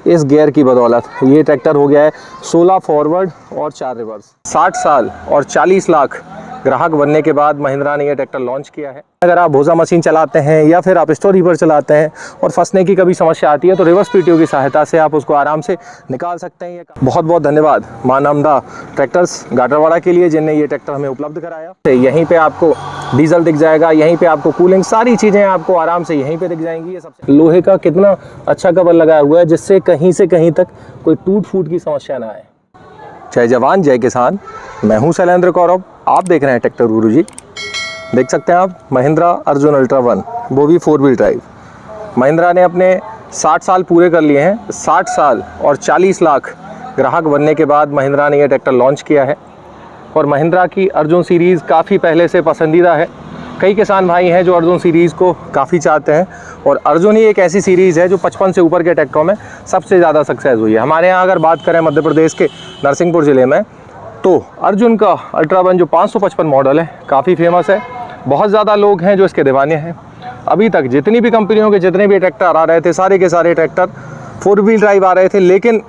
इस गियर की बदौलत ये ट्रैक्टर हो गया है 16 फॉरवर्ड और 4 रिवर्स। 60 साल और 40 लाख ग्राहक बनने के बाद महिंद्रा ने यह ट्रैक्टर लॉन्च किया है। अगर आप भोजा मशीन चलाते हैं या फिर आप स्टोर रीवर चलाते हैं और फंसने की कभी समस्या आती है तो रिवर्स पीटीओ की सहायता से आप उसको आराम से निकाल सकते हैं। बहुत बहुत धन्यवाद मां नमदा ट्रैक्टर्स गाटरवाड़ा के लिए, जिनने ये ट्रैक्टर हमें उपलब्ध कराया। यहीं पे आपको डीजल दिख जाएगा, यहीं पे आपको कूलिंग, सारी चीज़ें आपको आराम से यहीं पे दिख जाएंगी। ये सबसे लोहे का कितना अच्छा कवर लगाया हुआ है जिससे कहीं से कहीं तक कोई टूट फूट की समस्या ना आए। जय जवान जय किसान। मैं हूं शैलेंद्र कौरव, आप देख रहे हैं ट्रैक्टर गुरु जी। देख सकते हैं आप महिंद्रा अर्जुन अल्ट्रा 1, वो भी 4 व्हील ड्राइव। महिंद्रा ने अपने 60 साल पूरे कर लिए हैं। 60 साल और 40 लाख ग्राहक बनने के बाद महिंद्रा ने यह ट्रैक्टर लॉन्च किया है। और महिंद्रा की अर्जुन सीरीज़ काफ़ी पहले से पसंदीदा है। कई किसान भाई हैं जो अर्जुन सीरीज़ को काफ़ी चाहते हैं और अर्जुन ही एक ऐसी सीरीज़ है जो 55 से ऊपर के ट्रैक्टरों में सबसे ज़्यादा सक्सेस हुई है। हमारे यहाँ अगर बात करें मध्य प्रदेश के नरसिंहपुर ज़िले में, तो अर्जुन का अल्ट्रा 1 जो 555 मॉडल है काफ़ी फेमस है। बहुत ज़्यादा लोग हैं जो इसके दीवाने हैं। अभी तक जितनी भी कंपनियों के जितने भी ट्रैक्टर आ रहे थे, सारे के सारे ट्रैक्टर 4 व्हील ड्राइव आ रहे थे, लेकिन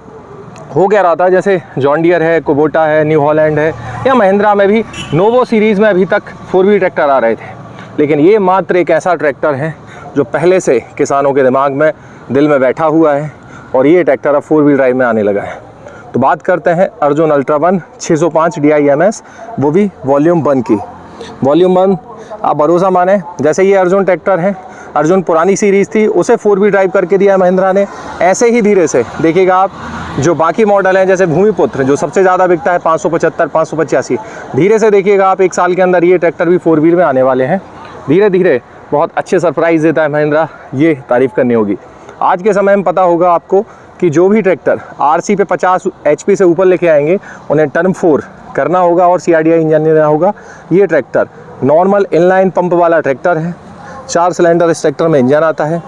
हो क्या रहा था, जैसे जॉन डियर है, कुबोटा है, न्यू हॉलैंड है, या महिंद्रा में भी नोवो सीरीज़ में अभी तक 4 व्हील ट्रैक्टर आ रहे थे। लेकिन ये मात्र एक ऐसा ट्रैक्टर है जो पहले से किसानों के दिमाग में, दिल में बैठा हुआ है और ये ट्रैक्टर अब 4 व्हील ड्राइव में आने लगा है। तो बात करते हैं अर्जुन अल्ट्रा 1 605 DIMS, वो भी वॉल्यूम 1 की। वॉल्यूम 1 आप भरोसा माने, जैसे ये अर्जुन ट्रैक्टर है, अर्जुन पुरानी सीरीज़ थी, उसे 4 व्हील ड्राइव करके दिया है महिंद्रा ने। ऐसे ही धीरे से देखिएगा आप, जो बाकी मॉडल हैं जैसे भूमिपुत्र जो सबसे ज़्यादा बिकता है 575 585, धीरे से देखिएगा आप 1 साल के अंदर ये ट्रैक्टर भी 4 व्हील में आने वाले हैं। धीरे धीरे बहुत अच्छे सरप्राइज़ देता है महिंद्रा, ये तारीफ़ करनी होगी। आज के समय में पता होगा आपको कि जो भी ट्रैक्टर RC पे 50 HP से ऊपर लेके आएंगे उन्हें टर्म 4 करना होगा और CRDI इंजन लेना होगा। ये ट्रैक्टर नॉर्मल इनलाइन पंप वाला ट्रैक्टर है। 4 सिलेंडर इस ट्रैक्टर में इंजन आता है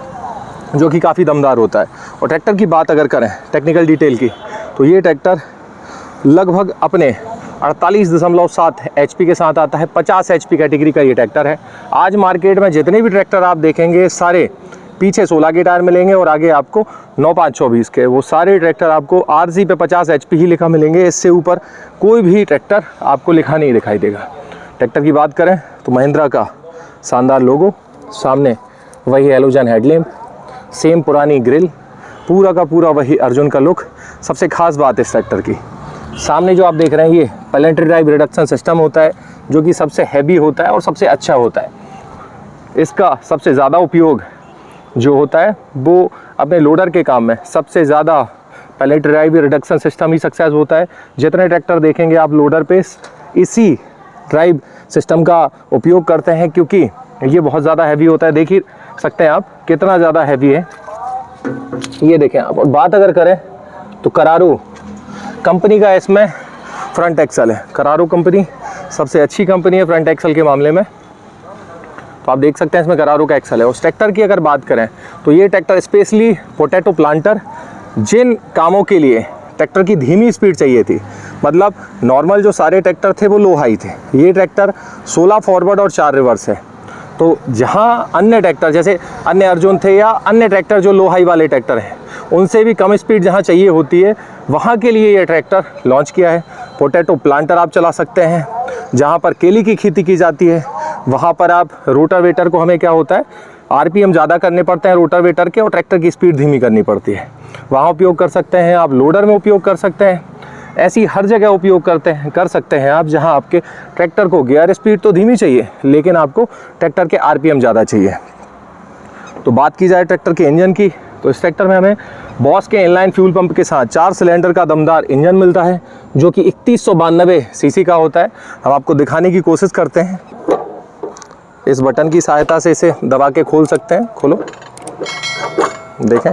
जो कि काफ़ी दमदार होता है। और ट्रैक्टर की बात अगर करें टेक्निकल डिटेल की, तो ये ट्रैक्टर लगभग अपने 48.7 HP के साथ आता है। 50 HP कैटेगरी का ये ट्रैक्टर है। आज मार्केट में जितने भी ट्रैक्टर आप देखेंगे सारे पीछे 16 के टायर मिलेंगे और आगे आपको 9.5-24 के। वो सारे ट्रैक्टर आपको RC पे 50 HP ही लिखा मिलेंगे। इससे ऊपर कोई भी ट्रैक्टर आपको लिखा नहीं दिखाई देगा। ट्रैक्टर की बात करें तो महिंद्रा का शानदार लोगो, सामने वही हेलोजन हेडलैम्प, सेम पुरानी ग्रिल, पूरा का पूरा वही अर्जुन का लुक। सबसे खास बात इस ट्रैक्टर की, सामने जो आप देख रहे हैं ये प्लेनेटरी ड्राइव रिडक्शन सिस्टम होता है जो कि सबसे हैवी होता है और सबसे अच्छा होता है। इसका सबसे ज़्यादा उपयोग जो होता है वो अपने लोडर के काम में सबसे ज़्यादा प्लेनेटरी ड्राइव रिडक्शन सिस्टम ही सक्सेस होता है। जितने ट्रैक्टर देखेंगे आप लोडर पे इसी ड्राइव सिस्टम का उपयोग करते हैं क्योंकि ये बहुत ज़्यादा हैवी होता है। देख ही सकते हैं आप कितना ज़्यादा हैवी है, ये देखें आप। और बात अगर करें तो करारो कंपनी का इसमें फ्रंट एक्सल है। करारो कंपनी सबसे अच्छी कंपनी है फ्रंट एक्सल के मामले में, तो आप देख सकते हैं इसमें करारो का एक्सल है। उस ट्रैक्टर की अगर बात करें तो ये ट्रैक्टर स्पेशली पोटैटो प्लांटर, जिन कामों के लिए ट्रैक्टर की धीमी स्पीड चाहिए थी, मतलब नॉर्मल जो सारे ट्रैक्टर थे वो लो हाई थे, ये ट्रैक्टर 16 फॉरवर्ड और 4 रिवर्स है। तो जहाँ अन्य ट्रैक्टर जैसे अन्य अर्जुन थे या अन्य ट्रैक्टर जो लो हाई वाले ट्रैक्टर हैं उनसे भी कम स्पीड जहाँ चाहिए होती है, वहाँ के लिए ये ट्रैक्टर लॉन्च किया है। पोटैटो प्लांटर आप चला सकते हैं। जहाँ पर केली की खेती की जाती है वहाँ पर आप रोटावेटर को, हमें क्या होता है RPM ज़्यादा करने पड़ते हैं रोटावेटर के और ट्रैक्टर की स्पीड धीमी करनी पड़ती है, वहाँ उपयोग कर सकते हैं। आप लोडर में उपयोग कर सकते हैं। ऐसी हर जगह उपयोग कर सकते हैं आप, जहाँ आपके ट्रैक्टर को गियर स्पीड तो धीमी चाहिए लेकिन आपको ट्रैक्टर के RPM ज़्यादा चाहिए। तो बात की जाए ट्रैक्टर के इंजन की, तो इस ट्रैक्टर में हमें बॉस के इनलाइन फ्यूल पंप के साथ 4 सिलेंडर का दमदार इंजन मिलता है जो कि 3192 सीसी का होता है। हम आपको दिखाने की कोशिश करते हैं। इस बटन की सहायता से इसे दबा के खोल सकते हैं। खोलो, देखें,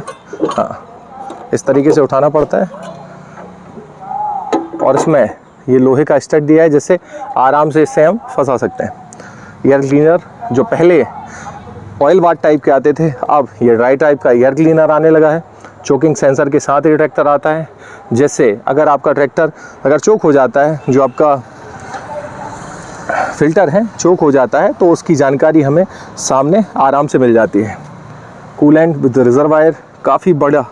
हाँ, इस तरीके से उठाना पड़ता है और इसमें ये लोहे का स्टड दिया है जिससे आराम से इससे हम फंसा सकते हैं। एयर क्लीनर जो पहले ऑयल वाट टाइप के आते थे, अब ये ड्राई टाइप का एयर क्लीनर आने लगा है। चोकिंग सेंसर के साथ ये ट्रैक्टर आता है, जैसे अगर आपका ट्रैक्टर अगर चोक हो जाता है, जो आपका फिल्टर है चोक हो जाता है, तो उसकी जानकारी हमें सामने आराम से मिल जाती है। कूलेंट विद रिजर्वायर, काफ़ी बड़ा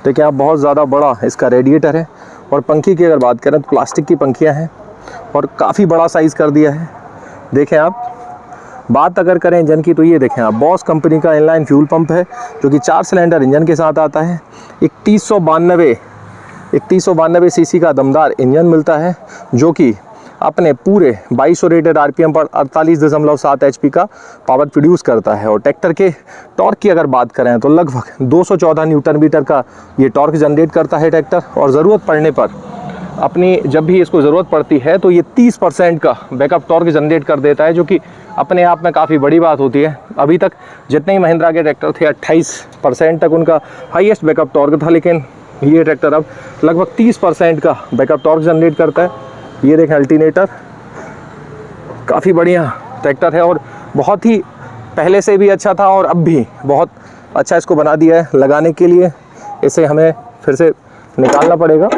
देखिए आप बहुत ज़्यादा बड़ा इसका रेडिएटर है। और पंखी की अगर बात करें तो प्लास्टिक की पंखियाँ हैं और काफ़ी बड़ा साइज़ कर दिया है। देखें आप, बात अगर करें इंजन की तो ये देखें आप, बॉस कंपनी का इनलाइन फ्यूल पंप है जो कि 4 सिलेंडर इंजन के साथ आता है। 3192 सीसी का दमदार इंजन मिलता है जो कि अपने पूरे 2200 रेटेड आरपीएम पर 48.7 एचपी का पावर प्रोड्यूस करता है। और ट्रैक्टर के टॉर्क की अगर बात करें तो लगभग 214 न्यूटन मीटर का ये टॉर्क जनरेट करता है ट्रैक्टर। और ज़रूरत पड़ने पर अपनी जब भी इसको ज़रूरत पड़ती है तो ये 30% का बैकअप टॉर्क जनरेट कर देता है, जो कि अपने आप में काफ़ी बड़ी बात होती है। अभी तक जितने ही महिंद्रा के ट्रैक्टर थे 28% तक उनका हाईएस्ट बैकअप टॉर्क था, लेकिन ये ट्रैक्टर अब लगभग 30% का बैकअप टॉर्क जनरेट करता है। ये देखें अल्टरनेटर, काफ़ी बढ़िया ट्रैक्टर है और बहुत ही पहले से भी अच्छा था और अब भी बहुत अच्छा इसको बना दिया है लगाने के लिए। इसे हमें फिर से निकालना पड़ेगा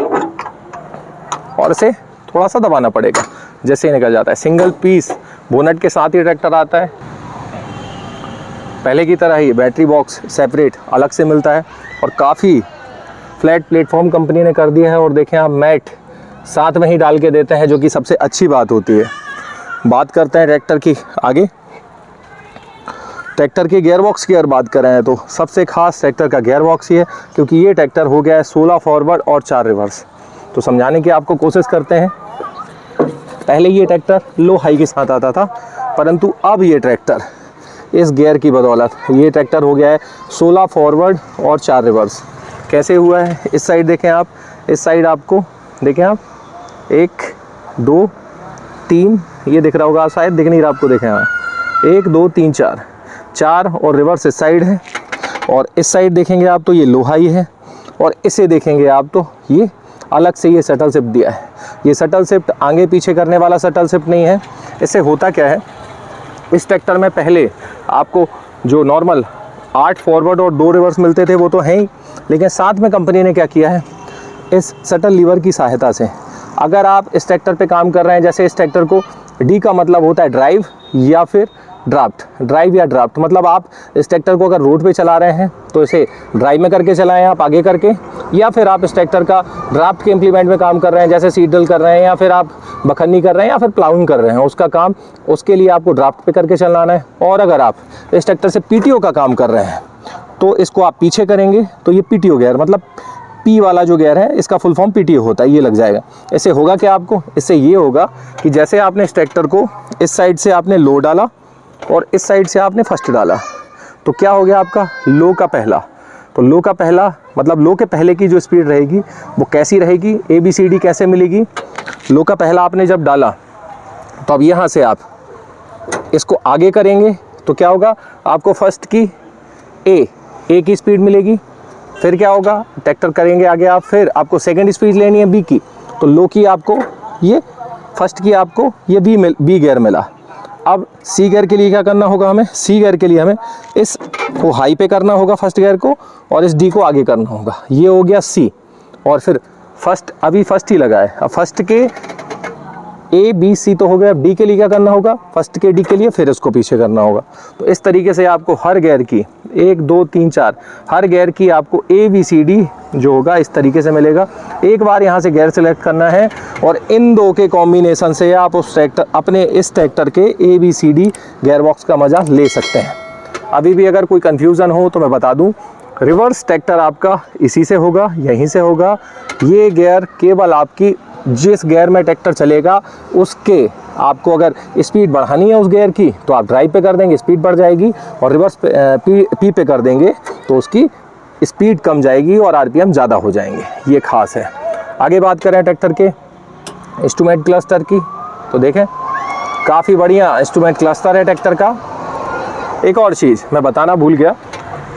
और इसे थोड़ा सा दबाना पड़ेगा, जैसे ही निकल जाता है। सिंगल पीस बोनट के साथ ही ट्रैक्टर आता है। पहले की तरह ही बैटरी बॉक्स सेपरेट अलग से मिलता है और काफ़ी फ्लैट प्लेटफॉर्म कंपनी ने कर दिया है। और देखें आप, मैट साथ में ही डाल के देते हैं, जो कि सबसे अच्छी बात होती है। बात करते हैं ट्रैक्टर की आगे। ट्रैक्टर के गियर बॉक्स की अगर बात करें तो सबसे खास ट्रैक्टर का गियर बॉक्स ही है, क्योंकि ये ट्रैक्टर हो गया है 16 फॉरवर्ड और 4 रिवर्स। तो समझाने की आपको कोशिश करते हैं। पहले ये ट्रैक्टर लो हाई के साथ आता था, परंतु अब ये ट्रैक्टर इस गियर की बदौलत ये ट्रैक्टर हो गया है 16 फॉरवर्ड और 4 रिवर्स। कैसे हुआ है, इस साइड देखें आप, इस साइड आपको देखें आप 1 2 3, ये दिख रहा होगा, शायद दिख नहीं रहा आपको, देखें हाँ 1 2 3 4 और रिवर्स इस साइड है। और इस साइड देखेंगे आप तो ये लो हाई है और इसे देखेंगे आप तो ये अलग से ये शटल शिफ्ट दिया है। ये शटल शिफ्ट आगे पीछे करने वाला शटल शिफ्ट नहीं है। इससे होता क्या है, इस ट्रैक्टर में पहले आपको जो नॉर्मल 8 फॉरवर्ड और 2 रिवर्स मिलते थे वो तो हैं ही, लेकिन साथ में कंपनी ने क्या किया है, इस शटल लीवर की सहायता से अगर आप इस ट्रैक्टर पे काम कर रहे हैं, जैसे इस ट्रैक्टर को डी का मतलब होता है ड्राइव या फिर ड्राफ्ट, ड्राइव या ड्राफ्ट मतलब आप इस ट्रैक्टर को अगर रोड पे चला रहे हैं तो इसे ड्राइव में करके चलाएं आप आगे करके, या फिर आप इस ट्रैक्टर का ड्राफ्ट के इम्प्लीमेंट में काम कर रहे हैं, जैसे सीट ड्रिल कर रहे हैं या फिर आप बखन्नी कर रहे हैं या फिर प्लाउइंग कर रहे हैं, उसका काम उसके लिए आपको ड्राफ्ट पे करके चलाना है। और अगर आप इस ट्रैक्टर से पीटीओ का काम कर रहे हैं तो इसको आप पीछे करेंगे तो ये पीटीओ गियर मतलब पी वाला जो गियर है इसका फुल फॉर्म पीटीओ होता है, ये लग जाएगा। इससे होगा क्या आपको, इससे ये होगा कि जैसे आपने इस ट्रैक्टर को इस साइड से आपने लो डाला और इस साइड से आपने फर्स्ट डाला, तो क्या हो गया आपका लो का पहला। तो लो का पहला मतलब लो के पहले की जो स्पीड रहेगी वो कैसी रहेगी, ABCD कैसे मिलेगी। लो का पहला आपने जब डाला तो अब यहाँ से आप इसको आगे करेंगे तो क्या होगा, आपको फर्स्ट की ए की स्पीड मिलेगी। फिर क्या होगा, ट्रैक्टर करेंगे आगे आप, फिर आपको सेकंड स्पीड लेनी है बी की, तो लो की आपको ये, फर्स्ट की आपको ये बी गियर मिला। अब सी गियर के लिए क्या करना होगा हमें, सी गियर के लिए हमें इस को हाई पे करना होगा फर्स्ट गियर को और इस डी को आगे करना होगा, ये हो गया सी। और फिर फर्स्ट, अभी फर्स्ट ही लगा है, अब फर्स्ट के ABC तो हो गया, अब डी के लिए क्या करना होगा, फर्स्ट के डी के लिए फिर इसको पीछे करना होगा। तो इस तरीके से आपको हर गियर की 1 2 3 4 हर गियर की आपको ABCD जो होगा इस तरीके से मिलेगा। एक बार यहाँ से गियर सेलेक्ट करना है और इन दो के कॉम्बिनेशन से आप उस ट्रैक्टर अपने इस ट्रैक्टर के ABCD गियर बॉक्स का मज़ा ले सकते हैं। अभी भी अगर कोई कन्फ्यूज़न हो तो मैं बता दूँ, रिवर्स ट्रैक्टर आपका इसी से होगा, यहीं से होगा। ये गियर केवल आपकी जिस गियर में ट्रैक्टर चलेगा उसके आपको अगर स्पीड बढ़ानी है उस गियर की तो आप ड्राइव पे कर देंगे, स्पीड बढ़ जाएगी, और रिवर्स पे पी पे कर देंगे तो उसकी स्पीड कम जाएगी और RPM ज़्यादा हो जाएंगे। ये खास है। आगे बात करें ट्रैक्टर के इंस्ट्रूमेंट क्लस्टर की, तो देखें काफ़ी बढ़िया इंस्ट्रूमेंट क्लस्टर है ट्रैक्टर का। एक और चीज़ मैं बताना भूल गया,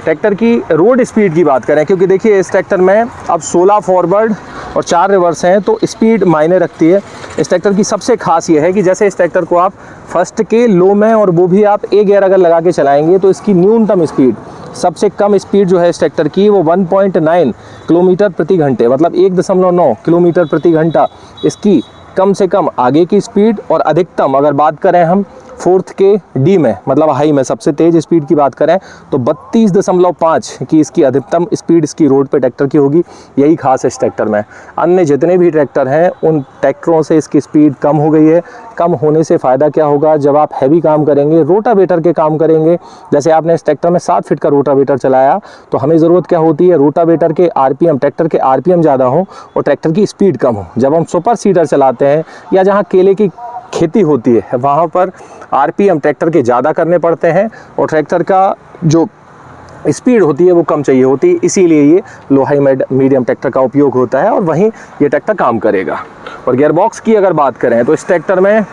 ट्रैक्टर की रोड स्पीड की बात करें, क्योंकि देखिए इस ट्रैक्टर में अब 16 फॉरवर्ड और 4 रिवर्स हैं तो स्पीड मायने रखती है। इस ट्रैक्टर की सबसे खास ये है कि जैसे इस ट्रैक्टर को आप फर्स्ट के लो में और वो भी आप ए गियर अगर लगा के चलाएंगे तो इसकी न्यूनतम स्पीड, सबसे कम स्पीड जो है इस ट्रैक्टर की वो 1.9 किलोमीटर प्रति घंटे, मतलब 1.9 किलोमीटर प्रति घंटा इसकी कम से कम आगे की स्पीड। और अधिकतम अगर बात करें हम 4th के डी में, मतलब हाई में सबसे तेज़ स्पीड की बात करें तो 32.5 की इसकी अधिकतम स्पीड इसकी रोड पे ट्रैक्टर की होगी। यही खास है इस ट्रैक्टर में। अन्य जितने भी ट्रैक्टर हैं उन ट्रैक्टरों से इसकी स्पीड कम हो गई है। कम होने से फ़ायदा क्या होगा, जब आप हैवी काम करेंगे, रोटावेटर के काम करेंगे, जैसे आपने इस ट्रैक्टर में 7 फीट का रोटावेटर चलाया तो हमें ज़रूरत क्या होती है, रोटावेटर के आरपीएम, ट्रैक्टर के आरपीएम ज़्यादा हो और ट्रैक्टर की स्पीड कम हो। जब हम सुपर सीडर चलाते हैं या जहाँ केले की खेती होती है वहाँ पर आरपीएम ट्रैक्टर के ज़्यादा करने पड़ते हैं और ट्रैक्टर का जो स्पीड होती है वो कम चाहिए होती है, इसीलिए ये लो हाई मीडियम ट्रैक्टर का उपयोग होता है और वहीं ये ट्रैक्टर काम करेगा। और गियरबॉक्स की अगर बात करें तो इस ट्रैक्टर में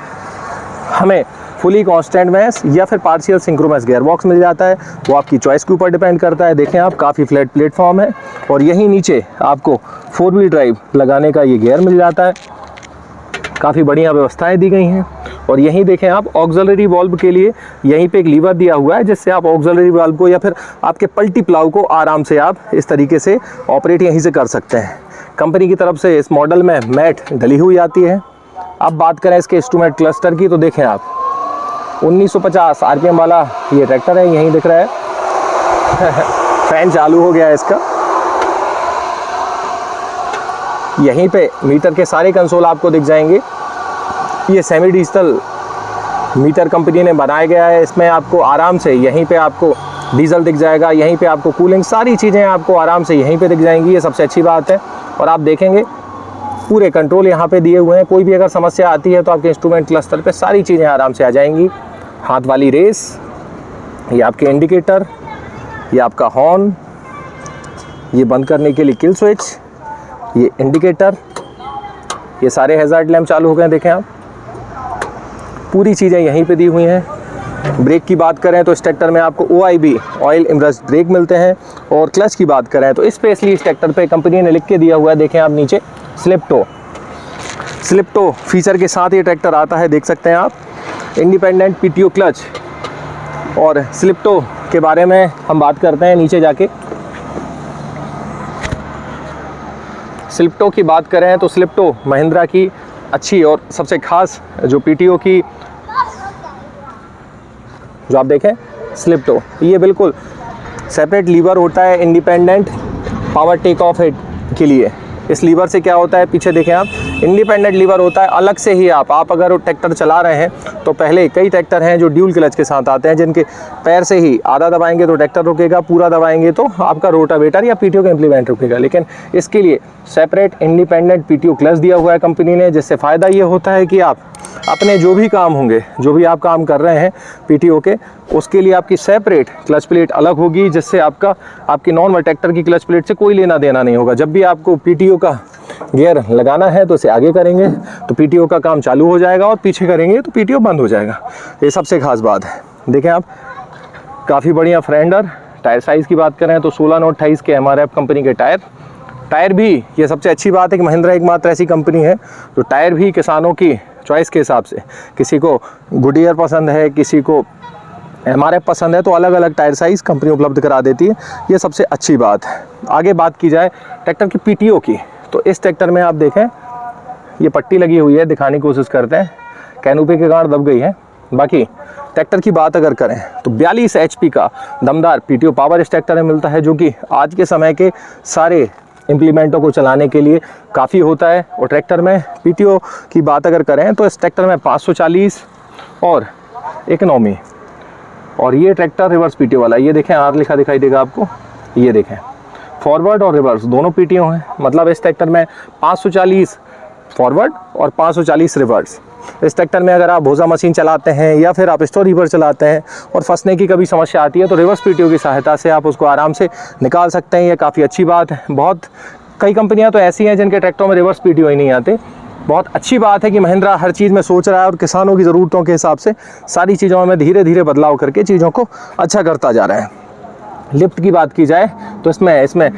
हमें फुली कांस्टेंट मैश या फिर पार्शियल सिंक्रोमैस गियरबॉक्स मिल जाता है, वो आपकी चॉइस के ऊपर डिपेंड करता है। देखें आप, काफ़ी फ्लैट प्लेटफॉर्म है और यहीं नीचे आपको 4 व्हील ड्राइव लगाने का ये गियर मिल जाता है। काफ़ी बढ़िया व्यवस्थाएं दी गई हैं। और यहीं देखें आप, ऑक्सिलरी वाल्व के लिए यहीं पे एक लीवर दिया हुआ है जिससे आप ऑक्सिलरी वाल्व को या फिर आपके पल्टी प्लाव को आराम से आप इस तरीके से ऑपरेट यहीं से कर सकते हैं। कंपनी की तरफ से इस मॉडल में मैट डली हुई आती है। अब बात करें इसके इंस्ट्रूमेंट क्लस्टर की तो देखें आप, 1950 आरपीएम वाला ये ट्रैक्टर है, यहीं दिख रहा है। फैन चालू हो गया है इसका। यहीं पे मीटर के सारे कंसोल आपको दिख जाएंगे। ये सेमी डिजिटल मीटर कंपनी ने बनाया गया है। इसमें आपको आराम से यहीं पे आपको डीजल दिख जाएगा, यहीं पे आपको कूलिंग, सारी चीज़ें आपको आराम से यहीं पे दिख जाएंगी। ये सबसे अच्छी बात है। और आप देखेंगे पूरे कंट्रोल यहाँ पे दिए हुए हैं। कोई भी अगर समस्या आती है तो आपके इंस्ट्रूमेंट क्लस्टर पे सारी चीज़ें आराम से आ जाएंगी। हाथ वाली रेस, ये आपके इंडिकेटर, ये आपका हॉर्न, ये बंद करने के लिए किल स्विच, ये इंडिकेटर, ये सारे हैजार्ड लैम्प चालू हो गए हैं। देखें आप, पूरी चीज़ें यहीं पे दी हुई हैं। ब्रेक की बात करें तो इस ट्रैक्टर में आपको OIB ऑयल इम्ब्रश ब्रेक मिलते हैं। और क्लच की बात करें तो स्पेशली इस ट्रैक्टर पे कंपनी ने लिख के दिया हुआ है, देखें आप नीचे, स्लिप टो फीचर के साथ ये ट्रैक्टर आता है, देख सकते हैं आप। Independent PTO clutch. और स्लिप टो के बारे में हम बात करते हैं नीचे जाके। स्लिप टो की बात करें तो स्लिप टो महिंद्रा की अच्छी और सबसे खास जो PTO की, जो आप देखें स्लिप टो, ये बिल्कुल सेपरेट लीवर होता है independent power take off head के लिए। इस लीवर से क्या होता है, पीछे देखें आप, इंडिपेंडेंट लीवर होता है। अलग से ही आप अगर ट्रैक्टर चला रहे हैं तो पहले कई ट्रैक्टर हैं जो ड्यूल क्लच के साथ आते हैं, जिनके पैर से ही आधा दबाएंगे तो ट्रैक्टर रुकेगा, पूरा दबाएंगे तो आपका रोटावेटर या PTO का इम्प्लीमेंट रुकेगा। लेकिन इसके लिए सेपरेट इंडिपेंडेंट PTO क्लच दिया हुआ है कंपनी ने, जिससे फ़ायदा ये होता है कि आप अपने जो भी काम होंगे, जो भी आप काम कर रहे हैं PTO के, उसके लिए आपकी सेपरेट क्लच प्लेट अलग होगी, जिससे आपकी नॉर्मल ट्रैक्टर की क्लच प्लेट से कोई लेना देना नहीं होगा। जब भी आपको PTO का गियर लगाना है तो इसे आगे करेंगे तो PTO का काम चालू हो जाएगा और पीछे करेंगे तो PTO बंद हो जाएगा। ये सबसे खास बात है। देखें आप, काफ़ी बढ़िया फ्रेंडर। टायर साइज़ की बात करें तो 16/28 के MRF कंपनी के टायर भी, ये सबसे अच्छी बात है कि महिंद्रा एकमात्र ऐसी कंपनी है जो टायर भी किसानों की चॉइस के हिसाब से, किसी को गुडियर पसंद है, किसी को MRF पसंद है, तो अलग अलग टायर साइज़ कंपनी उपलब्ध करा देती है। ये सबसे अच्छी बात है। आगे बात की जाए ट्रैक्टर की PTO की, तो इस ट्रैक्टर में आप देखें ये पट्टी लगी हुई है, दिखाने की कोशिश करते हैं, कैनोपी के गांठ दब गई है। बाकी ट्रैक्टर की बात अगर करें तो 42 HP का दमदार PTO पावर इस ट्रैक्टर में मिलता है, जो कि आज के समय के सारे इम्प्लीमेंटों को चलाने के लिए काफ़ी होता है। और ट्रैक्टर में PTO की बात अगर करें तो इस ट्रैक्टर में 540 और इकोनॉमी, और ये ट्रैक्टर रिवर्स PTO वाला, ये देखें R लिखा दिखाई देगा आपको, ये देखें फॉरवर्ड और रिवर्स दोनों PTO हैं। मतलब इस ट्रैक्टर में 540 फॉरवर्ड और 540 रिवर्स। इस ट्रैक्टर में अगर आप भूसा मशीन चलाते हैं या फिर आप स्टोर रीपर चलाते हैं और फंसने की कभी समस्या आती है तो रिवर्स PTO की सहायता से आप उसको आराम से निकाल सकते हैं। ये काफ़ी अच्छी बात है। कई कंपनियां तो ऐसी हैं जिनके ट्रैक्टरों में रिवर्स PTO ही नहीं आते। बहुत अच्छी बात है कि महिंद्रा हर चीज़ में सोच रहा है और किसानों की ज़रूरतों के हिसाब से सारी चीज़ों में धीरे धीरे बदलाव करके चीज़ों को अच्छा करता जा रहा है। लिफ्ट की बात की जाए तो इसमें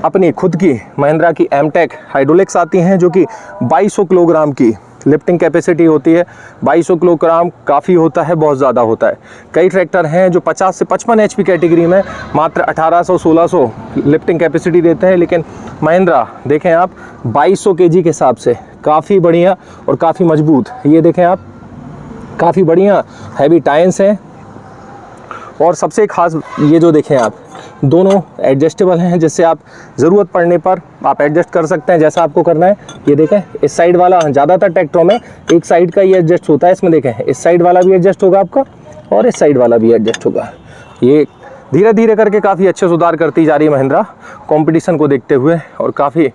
अपनी खुद की महिंद्रा की एमटेक हाइड्रोलिक्स आती हैं, जो कि 2200 किलोग्राम की लिफ्टिंग कैपेसिटी होती है। 2200 किलोग्राम काफ़ी होता है, बहुत ज़्यादा होता है। कई ट्रैक्टर हैं जो 50 से 55 HP कैटेगरी में मात्र 1800-1600 लिफ्टिंग कैपेसिटी देते हैं, लेकिन महिंद्रा देखें आप 2200 kg के हिसाब से काफ़ी बढ़िया और काफ़ी मजबूत। ये देखें आप, काफ़ी बढ़िया हैवी टायर्स हैं। और सबसे खास ये जो देखें आप, दोनों एडजस्टेबल हैं, जिससे आप ज़रूरत पड़ने पर आप एडजस्ट कर सकते हैं जैसा आपको करना है। ये देखें, इस साइड वाला ज़्यादातर ट्रैक्टरों में एक साइड का ये एडजस्ट होता है, इसमें देखें इस साइड वाला भी एडजस्ट होगा आपका और इस साइड वाला भी एडजस्ट होगा। ये धीरे धीरे करके काफ़ी अच्छे सुधार करती जा रही है महिंद्रा कंपटीशन को देखते हुए, और काफ़ी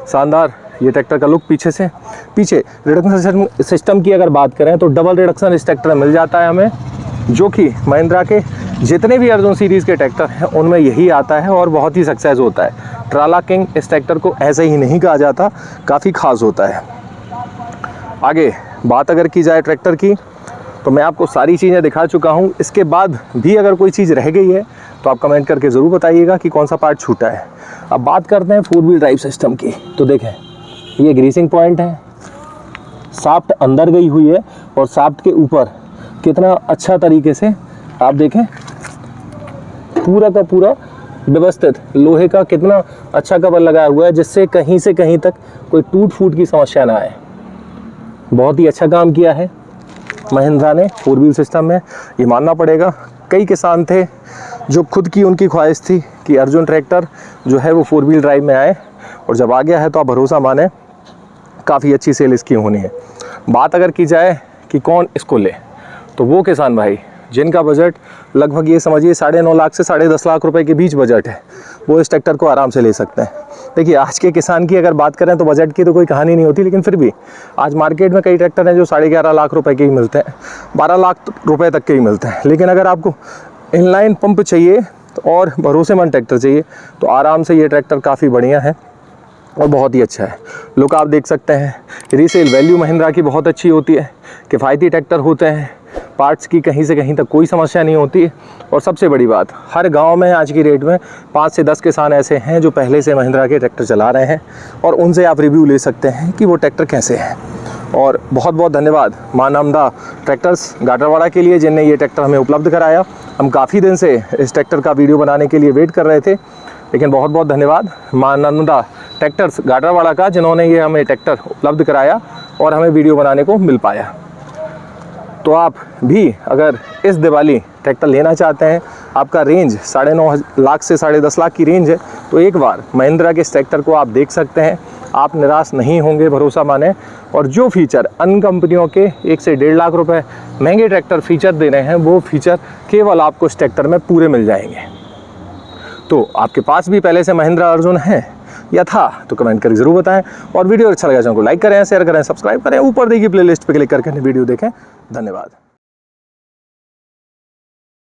शानदार ये ट्रैक्टर का लुक पीछे रिडक्शन सिस्टम की अगर बात करें तो डबल रिडक्शन इस ट्रैक्टर में मिल जाता है हमें, जो कि महिंद्रा के जितने भी अर्जुन सीरीज़ के ट्रैक्टर हैं उनमें यही आता है और बहुत ही सक्सेस होता है। ट्राला किंग इस ट्रैक्टर को ऐसे ही नहीं कहा जाता, काफ़ी खास होता है। आगे बात अगर की जाए ट्रैक्टर की, तो मैं आपको सारी चीज़ें दिखा चुका हूँ। इसके बाद भी अगर कोई चीज़ रह गई है तो आप कमेंट करके ज़रूर बताइएगा कि कौन सा पार्ट छूटा है। अब बात करते हैं 4 व्हील ड्राइव सिस्टम की। तो देखें, ये ग्रीसिंग पॉइंट है, शाफ्ट अंदर गई हुई है और शाफ्ट के ऊपर कितना अच्छा तरीके से आप देखें पूरा का पूरा व्यवस्थित लोहे का कितना अच्छा कवर लगाया हुआ है, जिससे कहीं से कहीं तक कोई टूट फूट की समस्या ना आए। बहुत ही अच्छा काम किया है महिंद्रा ने 4 व्हील सिस्टम में, ये मानना पड़ेगा। कई किसान थे जो खुद की उनकी ख्वाहिश थी कि अर्जुन ट्रैक्टर जो है वो 4 व्हील ड्राइव में आए, और जब आ गया है तो आप भरोसा माने काफ़ी अच्छी सेल इसकी होनी है। बात अगर की जाए कि कौन इसको ले, तो वो किसान भाई जिनका बजट लगभग ये समझिए 9.5 लाख से 10.5 लाख रुपए के बीच बजट है, वो इस ट्रैक्टर को आराम से ले सकते हैं। देखिए, आज के किसान की अगर बात करें तो बजट की तो कोई कहानी नहीं होती, लेकिन फिर भी आज मार्केट में कई ट्रैक्टर हैं जो 11.5 लाख रुपए के ही मिलते हैं, 12 लाख रुपए तक के ही मिलते हैं। लेकिन अगर आपको इनलाइन पंप चाहिए और भरोसेमंद ट्रैक्टर चाहिए तो आराम से ये ट्रैक्टर काफ़ी बढ़िया है और बहुत ही अच्छा है। लुक आप देख सकते हैं, रीसेल वैल्यू महिंद्रा की बहुत अच्छी होती है, किफ़ायती ट्रैक्टर होते हैं, पार्ट्स की कहीं से कहीं तक कोई समस्या नहीं होती। और सबसे बड़ी बात, हर गांव में आज की डेट में 5 से 10 किसान ऐसे हैं जो पहले से महिंद्रा के ट्रैक्टर चला रहे हैं, और उनसे आप रिव्यू ले सकते हैं कि वो ट्रैक्टर कैसे हैं। और बहुत बहुत धन्यवाद मां नंदा ट्रैक्टर्स गाडरवाड़ा के लिए, जिनने ये ट्रैक्टर हमें उपलब्ध कराया। हम काफ़ी दिन से इस ट्रैक्टर का वीडियो बनाने के लिए वेट कर रहे थे, लेकिन बहुत बहुत धन्यवाद मां नंदा ट्रैक्टर्स गाडरवाड़ा का, जिन्होंने ये हमें ट्रैक्टर उपलब्ध कराया और हमें वीडियो बनाने को मिल पाया। तो आप भी अगर इस दिवाली ट्रैक्टर लेना चाहते हैं, आपका रेंज 9.5 लाख से 10.5 लाख की रेंज है, तो एक बार महिंद्रा के इस ट्रैक्टर को आप देख सकते हैं। आप निराश नहीं होंगे, भरोसा माने। और जो फीचर अन्य कंपनियों के 1 से 1.5 लाख रुपए महंगे ट्रैक्टर फीचर दे रहे हैं, वो फीचर केवल आपको इस ट्रैक्टर में पूरे मिल जाएंगे। तो आपके पास भी पहले से महिंद्रा अर्जुन है या था तो कमेंट करके ज़रूर बताएं, और वीडियो अच्छा लगा चैनल को लाइक करें, शेयर करें, सब्सक्राइब करें। ऊपर देखिए प्लेलिस्ट पे क्लिक करके वीडियो देखें। धन्यवाद।